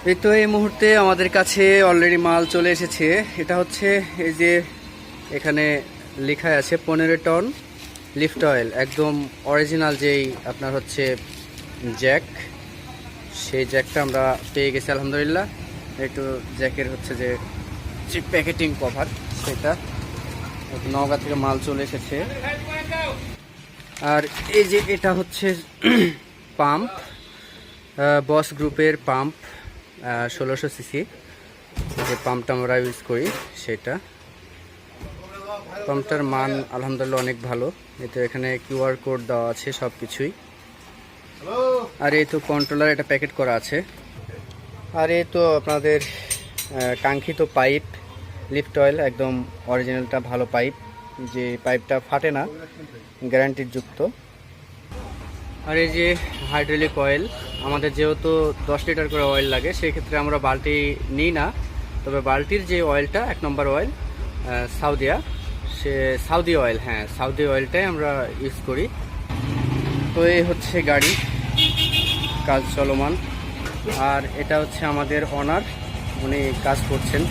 এই তো এই মুহূর্তে আমাদের কাছে অলরেডি মাল চলে এসেছে। এটা হচ্ছে এই যে এখানে লেখা আছে 15 টন লিফট অয়েল, একদম অরিজিনাল যেই আপনার হচ্ছে জ্যাক, সেই জ্যাকটা আমরা পেয়ে গেছি আলহামদুলিল্লাহ। একটু জ্যাকের হচ্ছে যে প্যাকেটিং কভার, সেটা নওগাঁ থেকে মাল চলে এসেছে। আর এই যে এটা হচ্ছে পাম্প, বস গ্রুপের পাম্প, 1600 সিসি যে পাম্পটা আমরা ইউজ করি, সেটা পাম্পটার মান আলহামদুলিল্লাহ অনেক ভালো। এতে এখানে কিউআর কোড দেওয়া আছে সব কিছুই। আর এই তো কন্ট্রোলার এটা প্যাকেট করা আছে। আর এই তো আপনাদের কাঙ্ক্ষিত পাইপ লিফট অয়েল, একদম অরিজিনালটা ভালো পাইপ, যে পাইপটা ফাটে না, গ্যারান্টির যুক্ত। আর এই যে হাইড্রোলিক অয়েল, আমাদের যেহেতু 10 লিটার করে অয়েল লাগে, সেই ক্ষেত্রে আমরা বালতি নিই না, তবে বালতির যে অয়েলটা 1 নম্বর অয়েল সাউদি অয়েল, হ্যাঁ সাউদি অয়েলটাই আমরা ইউজ করি। তো এই হচ্ছে গাড়ি, কাজ চলমান। আর এটা হচ্ছে আমাদের ওনার, উনি কাজ করছেন।